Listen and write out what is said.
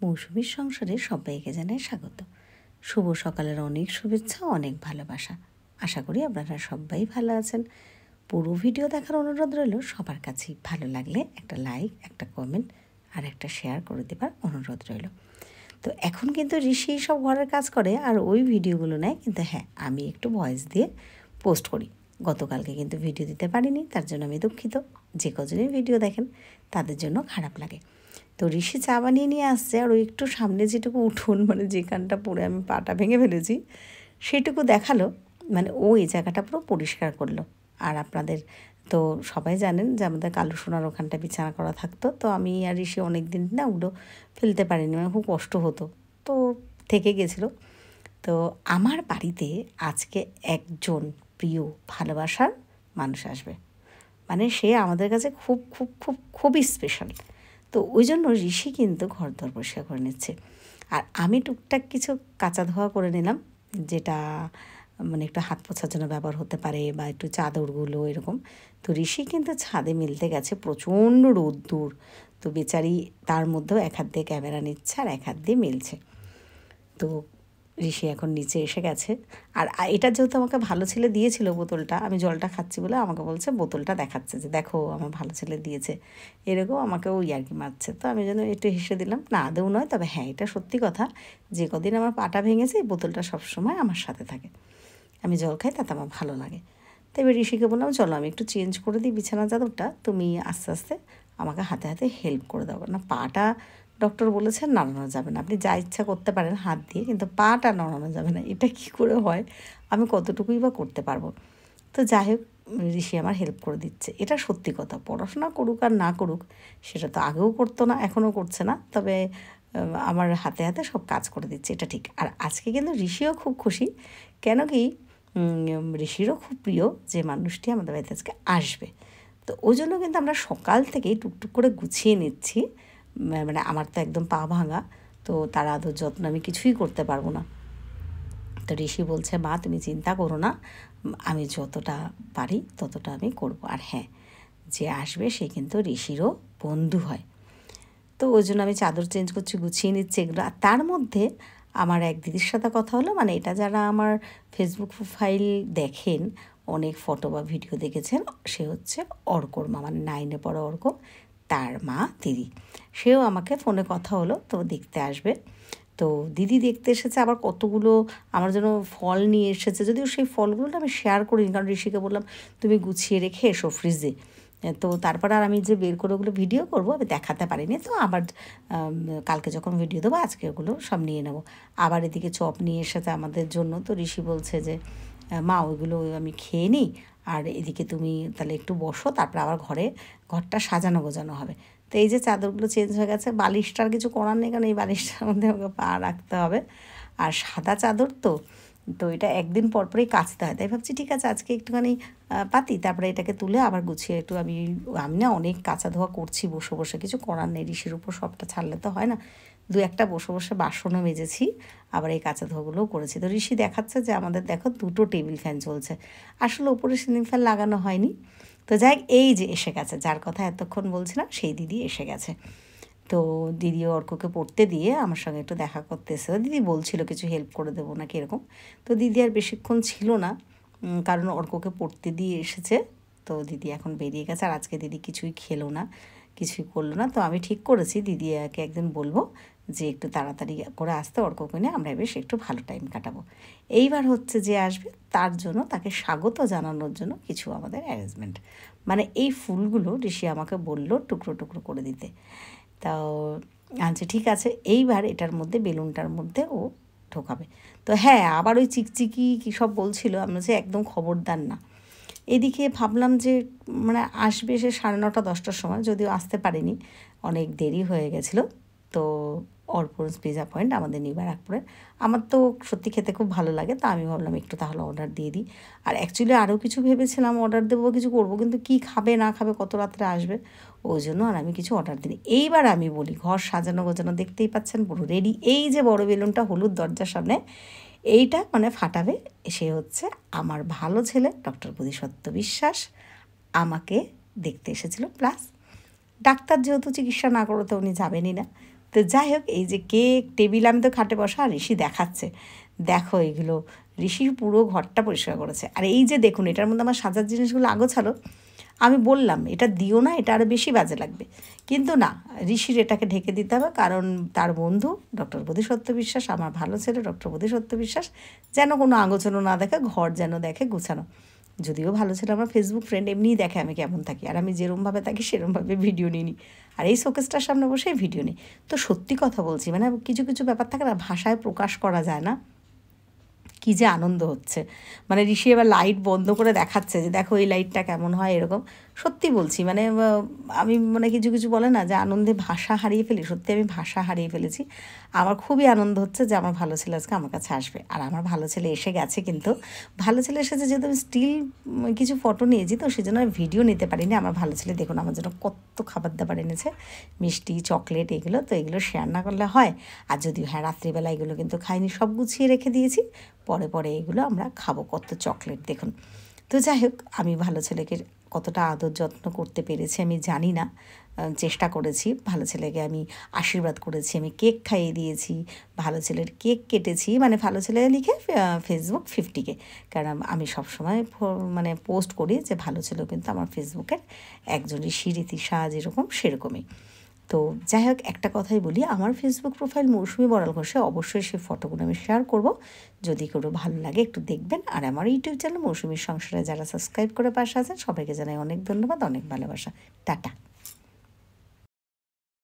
মৌসুমীর সংসারে সবাইকে জানাই স্বাগত। শুভ সকালের অনেক শুভেচ্ছা, অনেক ভালোবাসা। আশা করি আপনারা সবাই ভালো আছেন। পুরো ভিডিও দেখার অনুরোধ রইল। সবার কাছেই ভালো লাগলে একটা লাইক, একটা কমেন্ট আর একটা শেয়ার করে দেবার অনুরোধ রইল। তো এখন কিন্তু ঋষি সব ঘরের কাজ করে আর ওই ভিডিওগুলো নেয়, কিন্তু হ্যাঁ, আমি একটু ভয়েস দিয়ে পোস্ট করি। গতকালকে কিন্তু ভিডিও দিতে পারিনি, তার জন্য আমি দুঃখিত। যে কজনই ভিডিও দেখেন তাদের জন্য খারাপ লাগে। তো ঋষি চা বানিয়ে নিয়ে আসছে, আর ওই একটু সামনে যেটুকু উঠোন, মানে যেখানটা পড়ে আমি পাটা ভেঙে ফেলেছি সেটুকু দেখালো। মানে ও এই জায়গাটা পুরো পরিষ্কার করলো। আর আপনাদের তো সবাই জানেন যে আমাদের কালু সোনার ওখানটা বিছানা করা থাকতো, তো আমি আর ঋষি অনেক দিন না ওগুলো ফেলতে পারিনি, মানে খুব কষ্ট হতো, তো থেকে গেছিলো। তো আমার বাড়িতে আজকে একজন প্রিয় ভালোবাসার মানুষ আসবে, মানে সে আমাদের কাছে খুব খুব খুব খুবই স্পেশাল। তো ওই জন্য ঋষি কিন্তু ঘর দর পরিষ্কার করে নিচ্ছে, আর আমি টুকটাক কিছু কাঁচা ধোয়া করে নিলাম, যেটা মানে একটু হাত পোছার জন্য ব্যবহার হতে পারে, বা একটু চাদরগুলো এরকম। তো ঋষি কিন্তু ছাদে মিলতে গেছে, প্রচণ্ড রোদ্দুর। তো বেচারি তার মধ্যেও এক হাত দিয়ে ক্যামেরা নিচ্ছে আর এক হাত দিয়ে মেলছে। তো ঋষি এখন নিচে এসে গেছে। আর এটা যেহেতু আমাকে ভালো ছেলে দিয়েছিল বোতলটা, আমি জলটা খাচ্ছি বলে আমাকে বলছে, বোতলটা দেখাচ্ছে যে দেখো আমার ভালো ছেলে দিয়েছে, এরকম আমাকে ওই আর কি মারছে। তো আমি যেন একটু হেসে দিলাম, না আদৌ নয়, তবে হ্যাঁ এটা সত্যি কথা, যে কদিন আমার পাটা ভেঙেছে এই বোতলটা সবসময় আমার সাথে থাকে। আমি জল খাই, তাতে আমার ভালো লাগে। তো এবার ঋষিকে বললাম, চলো আমি একটু চেঞ্জ করে দিই বিছানা চাদরটা, তুমি আস্তে আস্তে আমাকে হাতে হাতে হেল্প করে দাও। না, পাটা ডক্টর বলেছেন নাড়ানো যাবে না, আপনি যা ইচ্ছা করতে পারেন হাত দিয়ে, কিন্তু পাটা নাড়ানো যাবে না। এটা কী করে হয়, আমি কতটুকুই বা করতে পারবো। তো যাই হোক, ঋষি আমার হেল্প করে দিচ্ছে। এটা সত্যি কথা, পড়াশোনা করুক আর না করুক, সেটা তো আগেও করতো না, এখনও করছে না, তবে আমার হাতে হাতে সব কাজ করে দিচ্ছে, এটা ঠিক। আর আজকে কিন্তু ঋষিও খুব খুশি, কেন কি ঋষিরও খুব প্রিয় যে মানুষটি আমাদের বাড়িতে আজকে আসবে। তো ওই জন্য কিন্তু আমরা সকাল থেকেই টুকটুক করে গুছিয়ে নিচ্ছি। মানে আমার তো একদম পা ভাঙা, তো তার আদর যত্ন আমি কিছুই করতে পারবো না। তো ঋষি বলছে, মা তুমি চিন্তা করো না, আমি যতটা পারি ততটা আমি করব। আর হ্যাঁ, যে আসবে সে কিন্তু ঋষিরও বন্ধু হয়। তো ওই জন্য আমি চাদর চেঞ্জ করছি, গুছিয়ে নিচ্ছি এগুলো। আর তার মধ্যে আমার এক দিদির সাথে কথা হলো, মানে এটা যারা আমার ফেসবুক প্রোফাইল দেখেন, অনেক ফটো বা ভিডিও দেখেছেন, সে হচ্ছে অর্কর মা, মানে 9-এ পড়া অর্ক, তার মা দিদি। সেও আমাকে ফোনে কথা হলো, তো দেখতে আসবে। তো দিদি দেখতে এসেছে, আবার কতগুলো আমার জন্য ফল নিয়ে এসেছে, যদিও সেই ফলগুলো আমি শেয়ার করিনি, কারণ ঋষিকে বললাম তুমি গুছিয়ে রেখে এসো ফ্রিজে। তো তারপর আর আমি যে বের করে ওগুলো ভিডিও করবো আমি দেখাতে পারিনি। তো আবার কালকে যখন ভিডিও দেবো আজকে ওগুলো সব নিয়ে নেবো। আবার এদিকে চপ নিয়ে এসেছে আমাদের জন্য। তো ঋষি বলছে যে মা ওইগুলো আমি খেয়ে নিই, আর এদিকে তুমি তাহলে একটু বসো, তারপর আবার ঘরটা সাজানো গোজানো হবে। তো এই যে চাদরগুলো চেঞ্জ হয়ে গেছে, বালিশটার কিছু করার নেই, কারণ এই বালিশটার মধ্যে আমাকে পা রাখতে হবে। আর সাদা চাদর তো এটা একদিন পর পরই কাচতে হয়, তাই ভাবছি ঠিক আছে আজকে একটুখানি পাতি, তারপরে এটাকে তুলে আবার গুছিয়ে একটু আমি না অনেক কাচা ধোয়া করছি বসে বসে, কিছু করার নেই, ঋষির উপর সবটা ছাড়লে তো হয় না। দু একটা বসে বসে বাসনও মেজেছি, আবার এই কাঁচা ধোয়াগুলোও করেছি। তো ঋষি দেখাচ্ছে যে আমাদের দেখো 2টো টেবিল ফ্যান চলছে, আসলে উপরে সিলিং ফ্যান লাগানো হয়নি। তো যাই, এই যে এসে গেছে, যার কথা এতক্ষণ বলছিলাম সেই দিদি এসে গেছে। তো দিদি অর্ককে পড়তে দিয়ে আমার সঙ্গে একটু দেখা করতে এসে, দিদি বলছিল কিছু হেল্প করে দেবো নাকি এরকম। তো দিদি আর বেশিক্ষণ ছিল না, কারণ অর্ককে পড়তে দিয়ে এসেছে। তো দিদি এখন বেরিয়ে গেছে, আর আজকে দিদি কিছুই খেলো না, কিছুই করলো না। তো আমি ঠিক করেছি দিদিকে একদিন বলবো যে একটু তাড়াতাড়ি করে আসতে, অর্ককে নিয়ে আমরা বেশ একটু ভালো টাইম কাটাবো। এইবার হচ্ছে যে আসবে তার জন্য, তাকে স্বাগত জানানোর জন্য কিছু আমাদের অ্যারেঞ্জমেন্ট, মানে এই ফুলগুলো ঋষি আমাকে বললো টুকরো টুকরো করে দিতে। তাও আচ্ছা ঠিক আছে, এইবার এটার মধ্যে বেলুনটার মধ্যে ও ঢোকাবে। তো হ্যাঁ, আবার ওই চিকচিকি কী সব বলছিল, আমরা যে একদম খবরদার না। এদিকে ভাবলাম যে মানে আসবে সে 9:30-10টার সময়, যদিও আসতে পারেনি, অনেক দেরি হয়ে গেছিলো। তো অর্পণস পিজা পয়েন্ট আমাদের নিউ ব্যারাকপুরে, আমার তো সত্যি খেতে খুব ভালো লাগে, তো আমি ভাবলাম একটু তাহলে অর্ডার দিয়ে দিই। আর অ্যাকচুয়ালি আরও কিছু ভেবেছিলাম অর্ডার দেবো, কিছু করবো, কিন্তু কী খাবে না খাবে, কত রাত্রে আসবে, ওই জন্য আর আমি কিছু অর্ডার দিই। এইবার আমি বলি, ঘর সাজানো গোজানো দেখতেই পাচ্ছেন পুরো রেডি। এই যে বড় বেলুনটা হলুদ দরজার সামনে, এইটা মানে ফাটাবে, সে হচ্ছে আমার ভালো ছেলে ডক্টর বোধিসত্ত্ব বিশ্বাস, আমাকে দেখতে এসেছিল। প্লাস ডাক্তার যেহেতু চিকিৎসা না করতে উনি যাবেনই না, তো যাই হোক, এই যে কেক টেবিল, আমি তো খাটে বসা, আর ঋষি দেখাচ্ছে, দেখো এগুলো। ঋষির পুরো ঘরটা পরিষ্কার করেছে। আর এই যে দেখুন, এটার মধ্যে আমার সাজার জিনিসগুলো আগোছালো। আমি বললাম এটা দিও না, এটা আরও বেশি বাজে লাগবে, কিন্তু না, ঋষির এটাকে ঢেকে দিতে হবে, কারণ তার বন্ধু ডক্টর বোধিসত্ত্ব বিশ্বাস, আমার ভালো ছেলে ডক্টর বোধিসত্ত্ব বিশ্বাস, যেন কোনো আগোছানো না দেখে, ঘর যেন দেখে গুছানো। যদিও ভালো ছেলে আমার ফেসবুক ফ্রেন্ড, এমনিই দেখে আমি কেমন থাকি, আর আমি যেরমভাবে থাকি সেরমভাবে ভিডিও নিই, আর এই শোকেসটার সামনে বসেই ভিডিও নিই। তো সত্যি কথা বলছি, মানে কিছু কিছু ব্যাপার থাকে না, ভাষায় প্রকাশ করা যায় না, কী যে আনন্দ হচ্ছে। মানে ঋষি এবার লাইট বন্ধ করে দেখাচ্ছে যে দেখো এই লাইটটা কেমন হয়, এরকম। সত্যি বলছি, মানে আমি মানে কিছু কিছু বলে না যে আনন্দে ভাষা হারিয়ে ফেলি, সত্যি আমি ভাষা হারিয়ে ফেলেছি। আমার খুবই আনন্দ হচ্ছে যে আমার ভালো ছেলে আজকে আমার কাছে আসবে, আর আমার ভালো ছেলে এসে গেছে। কিন্তু ভালো ছেলে এসেছে যেহেতু আমি স্টিল কিছু ফটো নিয়েছি, তো সেই জন্য আমি ভিডিও নিতে পারিনি। আমার ভালো ছেলে দেখুন আমার জন্য কত খাবার দাবার এনেছে, মিষ্টি, চকলেট, এগুলো তো এগুলো শেয়ার না করলে হয়। আর যদিও হ্যাঁ, রাত্রিবেলা এগুলো কিন্তু খাইনি, সব গুছিয়ে রেখে দিয়েছি, পরে পরে এগুলো আমরা খাবো। কত চকলেট দেখুন। তো যাই হোক, আমি ভালো ছেলেকে কতটা আদর যত্ন করতে পেরেছি আমি জানি না, চেষ্টা করেছি। ভালো ছেলেকে আমি আশীর্বাদ করেছি, আমি কেক খাইয়ে দিয়েছি, ভালো ছেলের কেক কেটেছি, মানে ভালো ছেলে লিখে ফেসবুক 50K, কারণ আমি সবসময় মানে পোস্ট করি যে ভালো ছেলেও কিন্তু আমার ফেসবুকের একজন ঋষি, রীতিশা যেরকম সেরকমই। তো যাই হোক, একটা কথাই বলি, আমার ফেসবুক প্রোফাইল মৌসুমি বড়াল ঘোষে, অবশ্যই সেই ফটোগুলো আমি শেয়ার করব, যদি কোনো ভালো লাগে একটু দেখবেন। আর আমার ইউটিউব চ্যানেল মৌসুমির সংসারে যারা সাবস্ক্রাইব করে পাশে আছেন, সবাইকে জানাই অনেক ধন্যবাদ, অনেক ভালোবাসা। টাটা।